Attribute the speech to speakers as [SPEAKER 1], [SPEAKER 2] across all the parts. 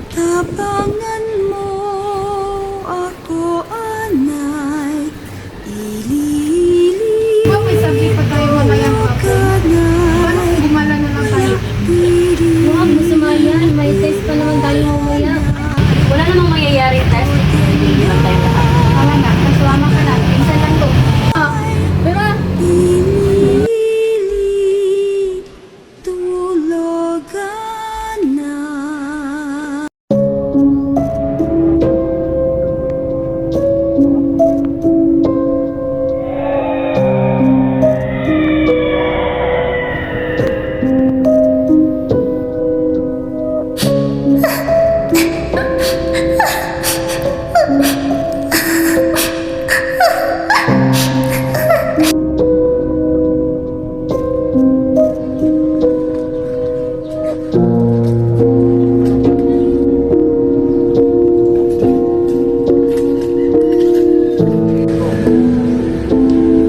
[SPEAKER 1] tapangan mo ako, anay, ililiw
[SPEAKER 2] May sabi pa tayo mamaya
[SPEAKER 1] ka
[SPEAKER 2] hapon.
[SPEAKER 1] na.
[SPEAKER 2] Paano kung gumala na lang tayo?
[SPEAKER 3] Huwag, masama yan. May test pa naman tayo mamaya. Wala namang mangyayari test. Hindi lang tayo lahat.
[SPEAKER 2] Wala na, kasama ka na. Pinsan lang to.
[SPEAKER 3] Pero,
[SPEAKER 1] Tulugan na.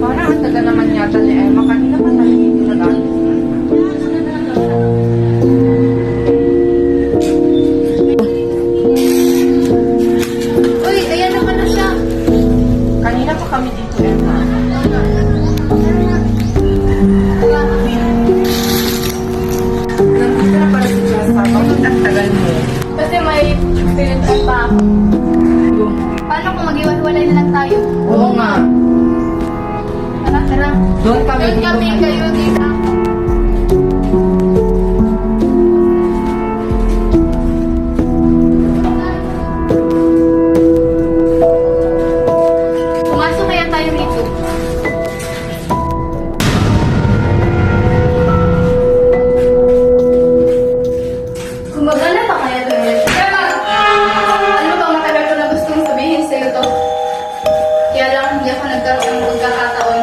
[SPEAKER 2] Parang ang taga naman yata ni Emma. Kanina pa tayo hindi nag-alis. Uy, ayan naman na siya. Kanina pa kami dito, Emma. Nandito na pala si Jessa. Bakit ang tagal mo?
[SPEAKER 3] kasi may experience pa ako. Paano kung mag-iwalay na lang tayo?
[SPEAKER 2] Oo nga.
[SPEAKER 3] Tara, tara.
[SPEAKER 2] Doon kami
[SPEAKER 3] Doon
[SPEAKER 2] dito.
[SPEAKER 3] kami, kayo dito. Pumasok kaya tayo dito. Gumagana pa kaya to? Emma! Ano ba matagal ko na gustong sabihin sa'yo to? Kaya lang hindi ako nagkaroon ng pagkakataon.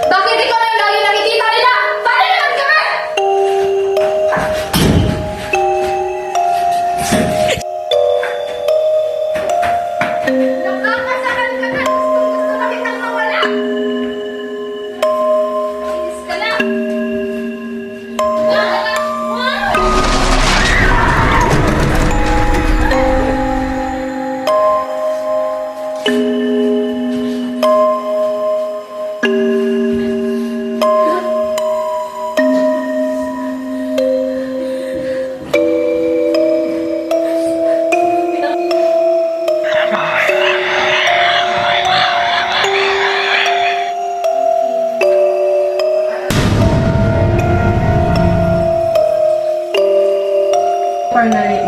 [SPEAKER 3] Bakit ikaw na yung lagi nakikita nila? Paano naman kami? Nakakasakal ka na! Gusto na kitang mawala! Inis ka na!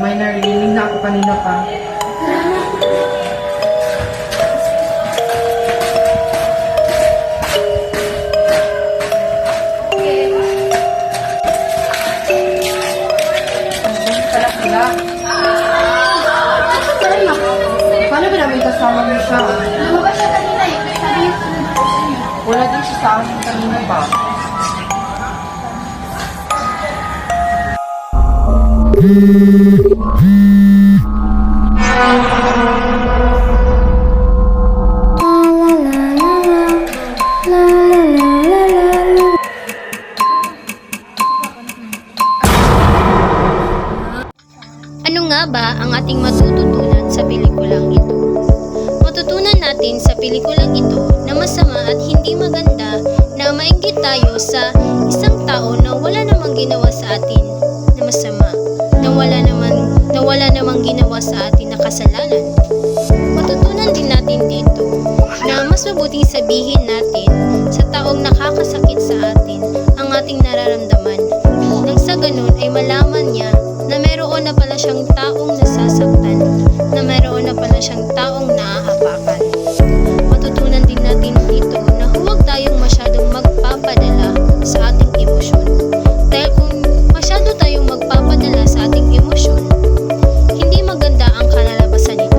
[SPEAKER 2] May narinig na ako kanina pa. Pala sila. Paano ba namin kasama niyo siya?
[SPEAKER 3] Lumabas siya kanina eh. Sabi niya sunod po sa inyo.
[SPEAKER 2] Wala din siya sa akin kanina pa.
[SPEAKER 4] Ano nga ba ang ating matututunan sa pelikulang ito? Matutunan natin sa pelikulang ito na masama at hindi maganda na mainggit tayo sa isang tao na wala namang ginawa sa atin na masama, na wala namang ginawa sa atin na kasalanan. Matutunan din natin dito na mas mabuting sabihin natin sa taong nakakasakit sa atin ang ating nararamdaman. Nang sa ganun ay malaman niya na mayroon na pala siyang taong nasasaktan, na mayroon na pala siyang taong naahapakan. Matutunan din natin dito na huwag tayong masyadong magpapadala sa ating emosyon. Dahil kung masyado tayong magpapadala sa ating emosyon, hindi maganda ang kalalabasan nito.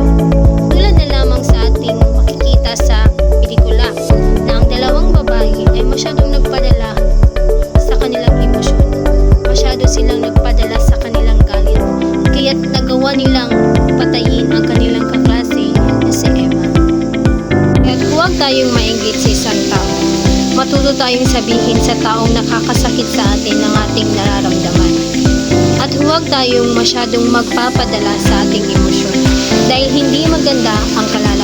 [SPEAKER 4] Tulad na lamang sa ating makikita sa pelikula na ang dalawang babae ay masyadong nagpadala sa kanilang emosyon. Masyado silang nagpadala sa kanilang galit, kaya't nagawa nilang patayin ang kanilang kaklase na si Emma. At huwag tayong mainggit sa isang tao. Matuto tayong sabihin sa taong nakakasakit sa atin ng ating nararamdaman. At at huwag tayong masyadong magpapadala sa ating emosyon dahil hindi maganda ang kalalabasan.